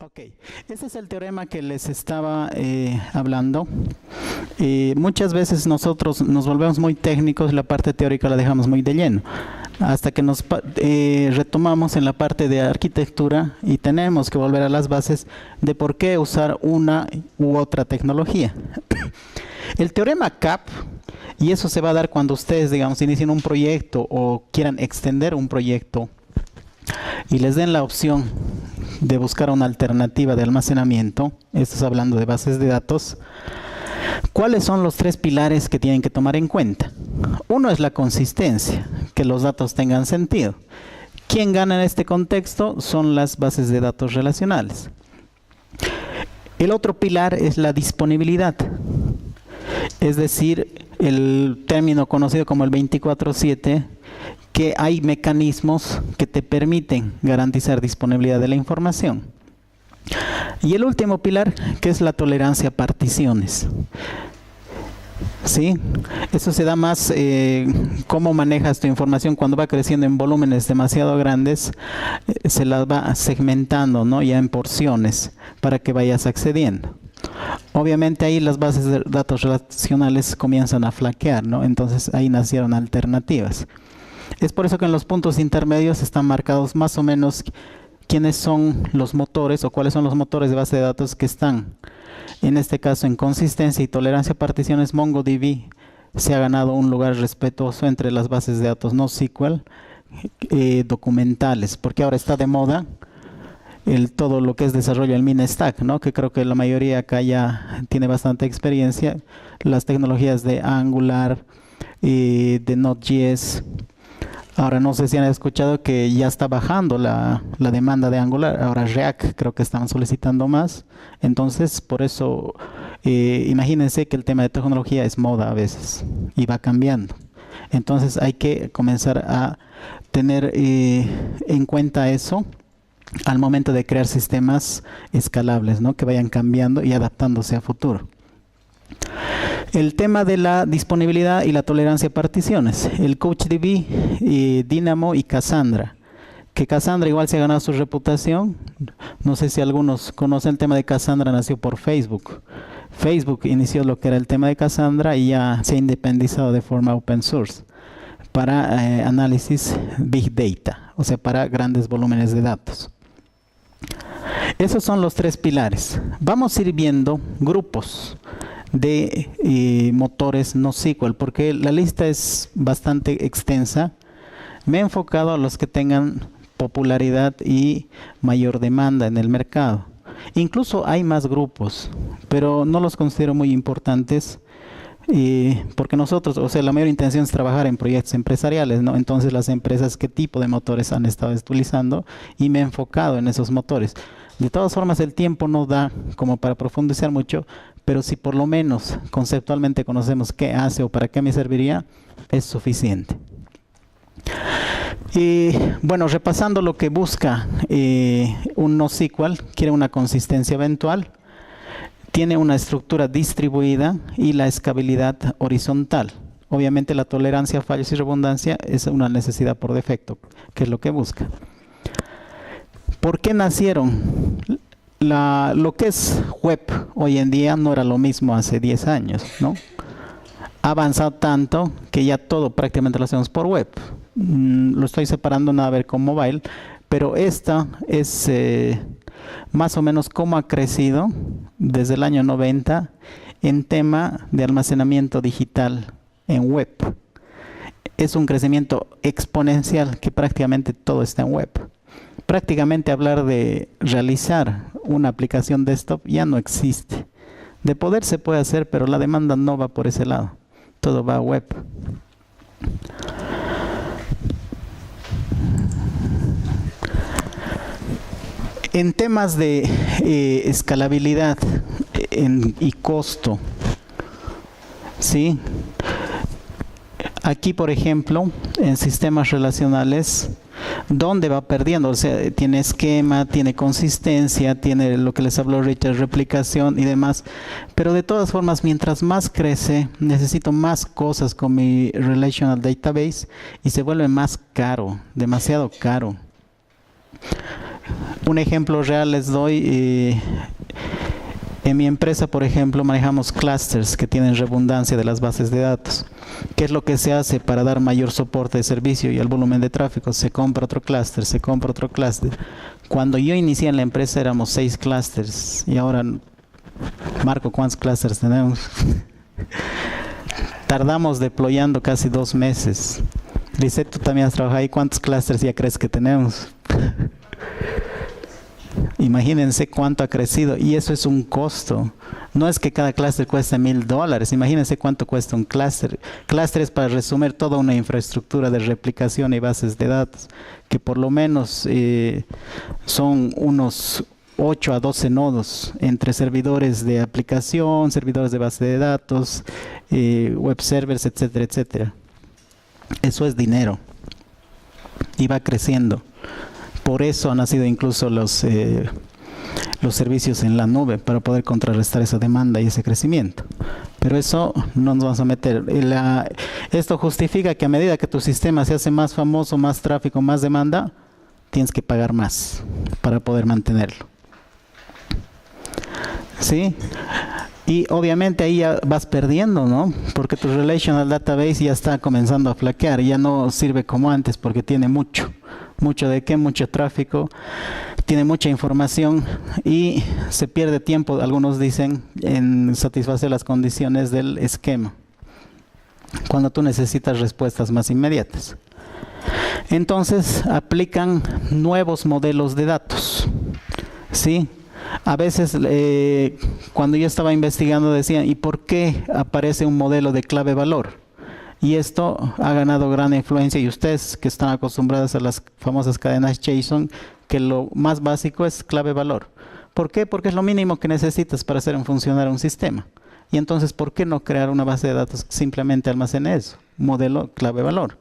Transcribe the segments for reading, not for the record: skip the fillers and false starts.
Ok, ese es el teorema que les estaba hablando. Muchas veces nosotros nos volvemos muy técnicos y la parte teórica la dejamos muy de lleno, hasta que nos retomamos en la parte de arquitectura y tenemos que volver a las bases de por qué usar una u otra tecnología. El teorema CAP, y eso se va a dar cuando ustedes, digamos, inicien un proyecto o quieran extender un proyecto y les den la opción de buscar una alternativa de almacenamiento, esto es hablando de bases de datos. ¿Cuáles son los tres pilares que tienen que tomar en cuenta? Uno es la consistencia, que los datos tengan sentido. ¿Quién gana en este contexto? Son las bases de datos relacionales. El otro pilar es la disponibilidad, es decir, el término conocido como el 24/7, que hay mecanismos que te permiten garantizar disponibilidad de la información. Y el último pilar, que es la tolerancia a particiones. ¿Sí? Eso se da más cómo manejas tu información cuando va creciendo en volúmenes demasiado grandes, se las va segmentando, ¿no? Ya en porciones para que vayas accediendo. Obviamente ahí las bases de datos relacionales comienzan a flaquear, ¿no? Entonces ahí nacieron alternativas. Es por eso que en los puntos intermedios están marcados más o menos quiénes son los motores o cuáles son los motores de base de datos que están. En este caso, en consistencia y tolerancia a particiones, MongoDB se ha ganado un lugar respetuoso entre las bases de datos NoSQL documentales, porque ahora está de moda todo lo que es desarrollo del MinStack, ¿no? Que creo que la mayoría acá ya tiene bastante experiencia. Las tecnologías de Angular, de Node.js. Ahora no sé si han escuchado que ya está bajando la demanda de Angular. Ahora React creo que están solicitando más. Entonces, por eso, imagínense que el tema de tecnología es moda a veces y va cambiando. Entonces hay que comenzar a tener en cuenta eso al momento de crear sistemas escalables, ¿no? Que vayan cambiando y adaptándose a futuro. El tema de la disponibilidad y la tolerancia a particiones. El CouchDB, Dynamo y Cassandra. Que Cassandra igual se ha ganado su reputación. No sé si algunos conocen el tema de Cassandra, nació por Facebook. Facebook inició lo que era el tema de Cassandra y ya se ha independizado de forma open source para análisis Big Data, o sea, para grandes volúmenes de datos. Esos son los tres pilares. Vamos a ir viendo grupos de motores NoSQL, porque la lista es bastante extensa. Me he enfocado a los que tengan popularidad y mayor demanda en el mercado. Incluso hay más grupos, pero no los considero muy importantes porque nosotros, o sea, la mayor intención es trabajar en proyectos empresariales, ¿no? Entonces las empresas, ¿qué tipo de motores han estado utilizando? Y me he enfocado en esos motores. De todas formas, el tiempo no da como para profundizar mucho, pero si por lo menos conceptualmente conocemos qué hace o para qué me serviría, es suficiente. Bueno, repasando lo que busca un NoSQL, quiere una consistencia eventual, tiene una estructura distribuida y la escalabilidad horizontal. Obviamente la tolerancia a fallos y redundancia es una necesidad por defecto, que es lo que busca. ¿Por qué nacieron? Lo que es web hoy en día no era lo mismo hace 10 años, ¿no? Ha avanzado tanto que ya todo prácticamente lo hacemos por web. Lo estoy separando nada a ver con mobile, pero esta es más o menos cómo ha crecido desde el año 90 en tema de almacenamiento digital en web. Es un crecimiento exponencial que prácticamente todo está en web. Prácticamente hablar de realizar una aplicación desktop ya no existe. De poder se puede hacer, pero la demanda no va por ese lado. Todo va a web. En temas de escalabilidad y costo, ¿sí? Aquí, por ejemplo, en sistemas relacionales, ¿dónde va perdiendo? O sea, tiene esquema, tiene consistencia, tiene lo que les habló Richard, replicación y demás. Pero de todas formas, mientras más crece, necesito más cosas con mi Relational Database y se vuelve más caro, demasiado caro. Un ejemplo real les doy. En mi empresa, por ejemplo, manejamos clusters que tienen redundancia de las bases de datos. ¿Qué es lo que se hace para dar mayor soporte de servicio y al volumen de tráfico? Se compra otro clúster, se compra otro clúster. Cuando yo inicié en la empresa éramos 6 clusters y ahora, Marco, ¿cuántos clusters tenemos? Tardamos deployando casi 2 meses. Lisette, tú también has trabajado ahí. ¿Cuántos clusters ya crees que tenemos? Imagínense cuánto ha crecido, y eso es un costo. No es que cada clúster cueste $1000. Imagínense cuánto cuesta un clúster. Clúster es, para resumir, toda una infraestructura de replicación y bases de datos, que por lo menos son unos 8 a 12 nodos entre servidores de aplicación, servidores de base de datos, web servers, etcétera, etcétera. Eso es dinero y va creciendo. Por eso han nacido incluso los servicios en la nube, para poder contrarrestar esa demanda y ese crecimiento. Pero eso no nos vamos a meter. Esto justifica que a medida que tu sistema se hace más famoso, más tráfico, más demanda, tienes que pagar más para poder mantenerlo. ¿Sí? Y obviamente ahí ya vas perdiendo, ¿no? Porque tu relational database ya está comenzando a flaquear, ya no sirve como antes porque tiene mucho de qué, mucho tráfico, tiene mucha información y se pierde tiempo, algunos dicen, en satisfacer las condiciones del esquema, cuando tú necesitas respuestas más inmediatas. Entonces aplican nuevos modelos de datos, ¿sí? A veces cuando yo estaba investigando decían, ¿y por qué aparece un modelo de clave valor? Y esto ha ganado gran influencia, y ustedes que están acostumbrados a las famosas cadenas JSON, que lo más básico es clave valor. ¿Por qué? Porque es lo mínimo que necesitas para hacer funcionar un sistema. Y entonces, ¿por qué no crear una base de datos que simplemente almacene eso? Modelo clave valor.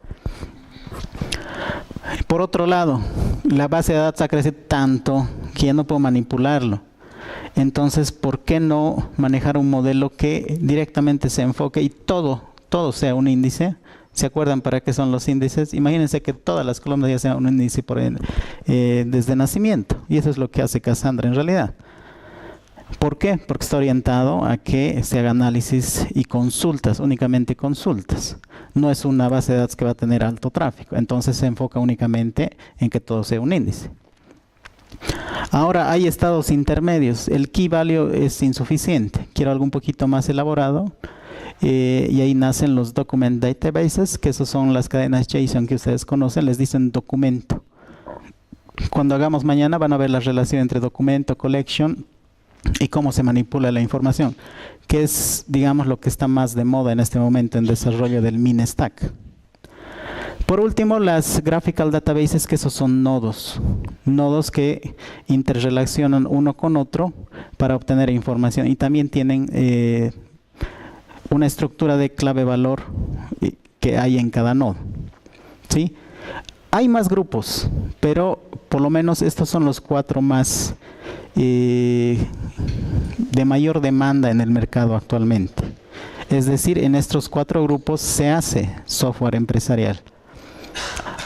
Por otro lado, la base de datos ha crecido tanto que ya no puedo manipularlo. Entonces, ¿por qué no manejar un modelo que directamente se enfoque y todo sea un índice? ¿Se acuerdan para qué son los índices? Imagínense que todas las columnas ya sean un índice desde nacimiento. Y eso es lo que hace Cassandra en realidad. ¿Por qué? Porque está orientado a que se haga análisis y consultas, únicamente consultas. No es una base de datos que va a tener alto tráfico. Entonces se enfoca únicamente en que todo sea un índice. Ahora hay estados intermedios. El key value es insuficiente. Quiero algo un poquito más elaborado. Y ahí nacen los document databases, que esos son las cadenas JSON que ustedes conocen, les dicen documento. Cuando hagamos mañana van a ver la relación entre documento, collection y cómo se manipula la información, que es, digamos, lo que está más de moda en este momento en desarrollo del MinStack. Por último, las graphical databases, que esos son nodos que interrelacionan uno con otro para obtener información, y también tienen una estructura de clave valor que hay en cada nodo, ¿sí? Hay más grupos, pero por lo menos estos son los 4 más de mayor demanda en el mercado actualmente. Es decir, en estos 4 grupos se hace software empresarial.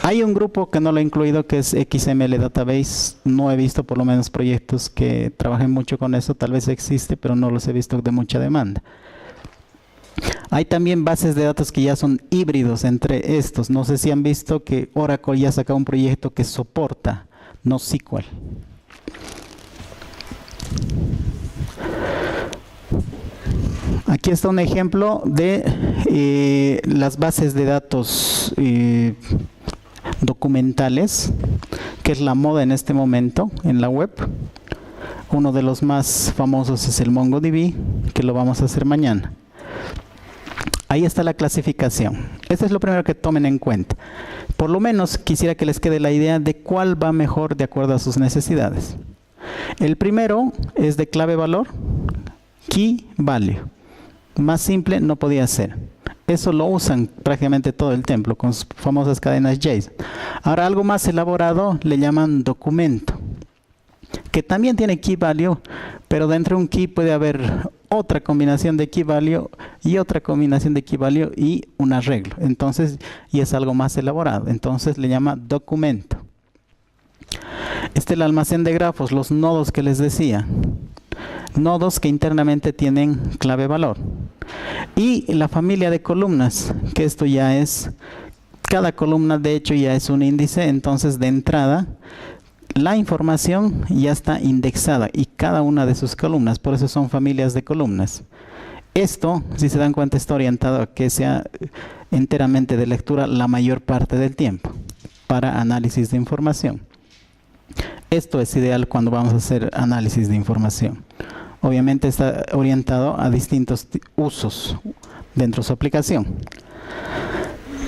Hay un grupo que no lo he incluido, que es XML Database. No he visto por lo menos proyectos que trabajen mucho con eso. Tal vez existe, pero no los he visto de mucha demanda. Hay también bases de datos que ya son híbridos entre estos. No sé si han visto que Oracle ya sacó un proyecto que soporta NoSQL. Aquí está un ejemplo de las bases de datos documentales, que es la moda en este momento en la web. Uno de los más famosos es el MongoDB, que lo vamos a hacer mañana. Ahí está la clasificación. Esto es lo primero que tomen en cuenta. Por lo menos quisiera que les quede la idea de cuál va mejor de acuerdo a sus necesidades. El primero es de clave valor, key value. Más simple no podía ser. Eso lo usan prácticamente todo el templo con sus famosas cadenas JSON. Ahora, algo más elaborado le llaman documento, que también tiene key value, pero dentro de un key puede haber otra combinación de key value y otra combinación de key value y un arreglo. Entonces, y es algo más elaborado. Entonces le llama documento. Este es el almacén de grafos, los nodos que les decía. Nodos que internamente tienen clave valor. Y la familia de columnas, que esto ya es, cada columna de hecho ya es un índice, entonces de entrada la información ya está indexada y cada una de sus columnas, por eso son familias de columnas. Esto, si se dan cuenta, está orientado a que sea enteramente de lectura la mayor parte del tiempo para análisis de información. Esto es ideal cuando vamos a hacer análisis de información. Obviamente está orientado a distintos usos dentro de su aplicación.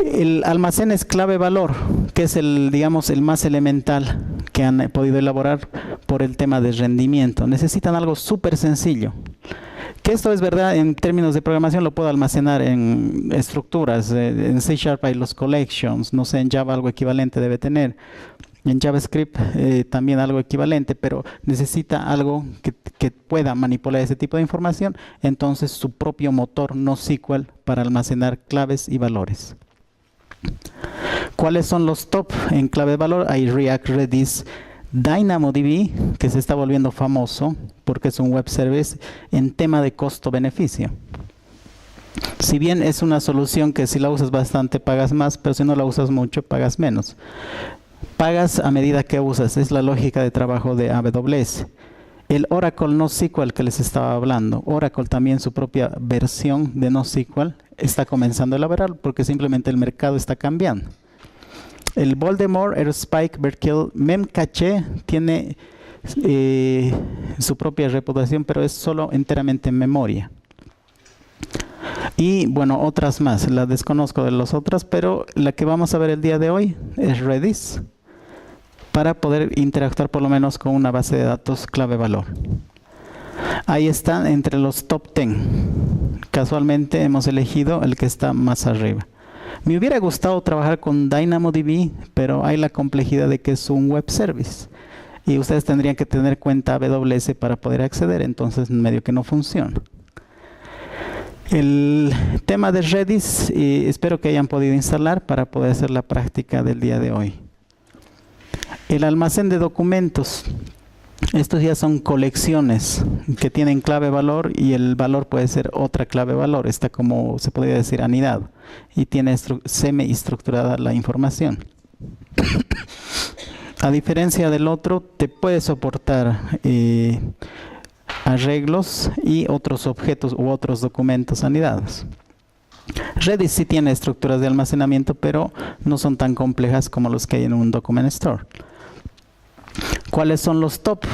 El almacén es clave valor, que es el, digamos, el más elemental que han podido elaborar por el tema de rendimiento. Necesitan algo súper sencillo. Que esto es verdad en términos de programación, lo puedo almacenar en estructuras. En C# hay los collections, no sé, en Java algo equivalente debe tener. En JavaScript también algo equivalente, pero necesita algo que pueda manipular ese tipo de información. Entonces su propio motor NoSQL para almacenar claves y valores. ¿Cuáles son los top en clave de valor? Hay React, Redis, DynamoDB, que se está volviendo famoso porque es un web service en tema de costo-beneficio. Si bien es una solución que si la usas bastante pagas más, pero si no la usas mucho pagas menos. Pagas a medida que usas, es la lógica de trabajo de AWS. El Oracle NoSQL que les estaba hablando, Oracle también su propia versión de NoSQL está comenzando a elaborar porque simplemente el mercado está cambiando. El Voldemort, AeroSpike, Berkeley, Memcache tiene su propia reputación, pero es solo enteramente en memoria. Y bueno, otras más, las desconozco de las otras, pero la que vamos a ver el día de hoy es Redis, para poder interactuar por lo menos con una base de datos clave valor. Ahí están entre los top 10. Casualmente hemos elegido el que está más arriba. Me hubiera gustado trabajar con DynamoDB, pero hay la complejidad de que es un web service. Y ustedes tendrían que tener cuenta AWS para poder acceder, entonces medio que no funciona. El tema de Redis, espero que hayan podido instalar para poder hacer la práctica del día de hoy. El almacén de documentos. Estos ya son colecciones que tienen clave valor y el valor puede ser otra clave valor. Está como se podría decir anidado y tiene semi-estructurada la información. A diferencia del otro, te puede soportar arreglos y otros objetos u otros documentos anidados. Redis sí tiene estructuras de almacenamiento, pero no son tan complejas como los que hay en un document store. ¿Cuáles son los top?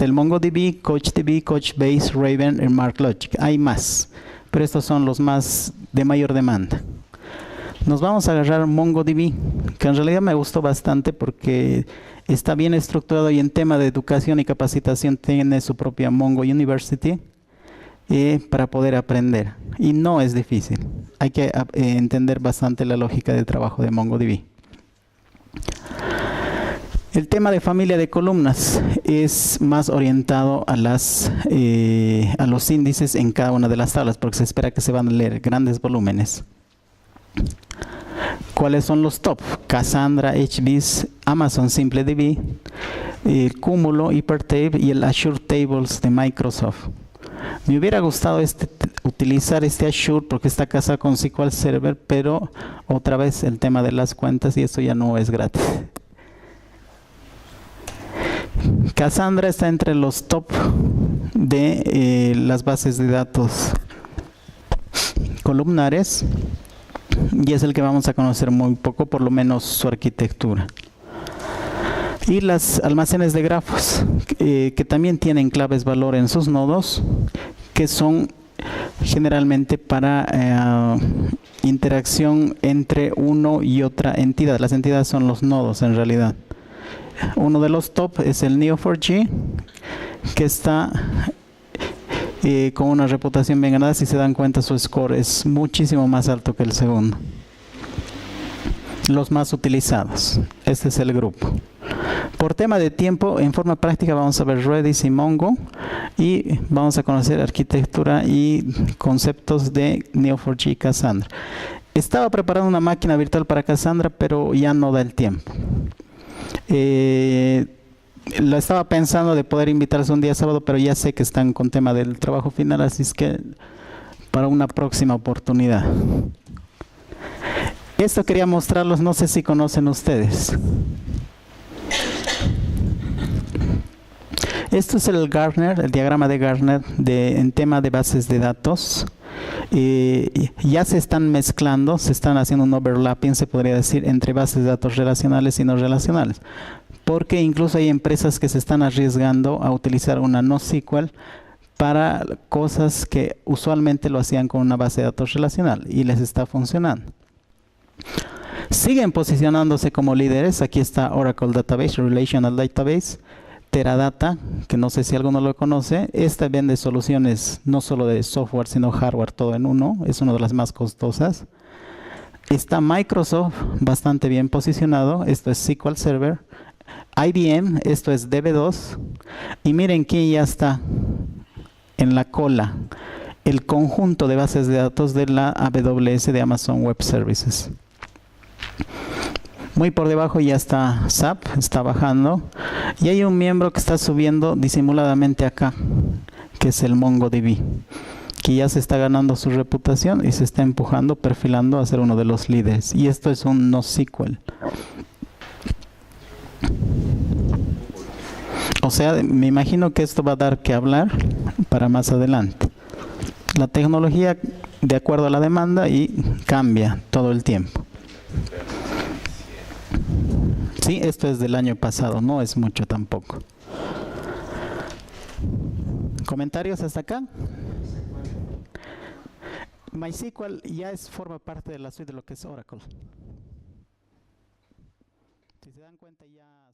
El MongoDB, CouchDB, Couchbase, Raven y MarkLogic. Hay más, pero estos son los más de mayor demanda. Nos vamos a agarrar MongoDB, que en realidad me gustó bastante porque está bien estructurado y en tema de educación y capacitación tiene su propia Mongo University para poder aprender. Y no es difícil. Hay que entender bastante la lógica de trabajo de MongoDB. El tema de familia de columnas es más orientado a los índices en cada una de las tablas, porque se espera que se van a leer grandes volúmenes. ¿Cuáles son los top? Cassandra, HBase, Amazon SimpleDB, el Cúmulo, Hypertable y el Azure Tables de Microsoft. Me hubiera gustado utilizar este Azure porque está casado con SQL Server, pero otra vez el tema de las cuentas y eso ya no es gratis. Cassandra está entre los top de las bases de datos columnares y es el que vamos a conocer muy poco, por lo menos su arquitectura. Y las almacenes de grafos que también tienen claves valor en sus nodos, que son generalmente para interacción entre uno y otra entidad. Las entidades son los nodos en realidad. Uno de los top es el Neo4j, que está con una reputación bien ganada. Si se dan cuenta, su score es muchísimo más alto que el segundo. Los más utilizados. Este es el grupo. Por tema de tiempo, en forma práctica vamos a ver Redis y Mongo y vamos a conocer arquitectura y conceptos de Neo4j y Cassandra. Estaba preparando una máquina virtual para Cassandra, pero ya no da el tiempo. lo estaba pensando de poder invitarles un día sábado, pero ya sé que están con tema del trabajo final, así es que para una próxima oportunidad. Esto quería mostrarlos, no sé si conocen ustedes. Esto es el Gartner, el diagrama de Gartner en tema de bases de datos. Ya se están mezclando, se están haciendo un overlapping, se podría decir, entre bases de datos relacionales y no relacionales. Porque incluso hay empresas que se están arriesgando a utilizar una NoSQL para cosas que usualmente lo hacían con una base de datos relacional y les está funcionando. Siguen posicionándose como líderes. Aquí está Oracle Database, Relational Database, Teradata, que no sé si alguno lo conoce. Esta vende soluciones no solo de software, sino hardware, todo en uno. Es una de las más costosas. Está Microsoft, bastante bien posicionado. Esto es SQL Server. IBM, esto es DB2. Y miren quién ya está en la cola. El conjunto de bases de datos de la AWS de Amazon Web Services. Muy por debajo ya está SAP, está bajando. Y hay un miembro que está subiendo disimuladamente acá, que es el MongoDB, que ya se está ganando su reputación y se está empujando, perfilando a ser uno de los líderes. Y esto es un NoSQL. O sea, me imagino que esto va a dar que hablar para más adelante. La tecnología de acuerdo a la demanda y cambia todo el tiempo. Sí, esto es del año pasado, no es mucho tampoco. ¿Comentarios hasta acá? MySQL ya forma parte de la suite de lo que es Oracle. Si se dan cuenta ya...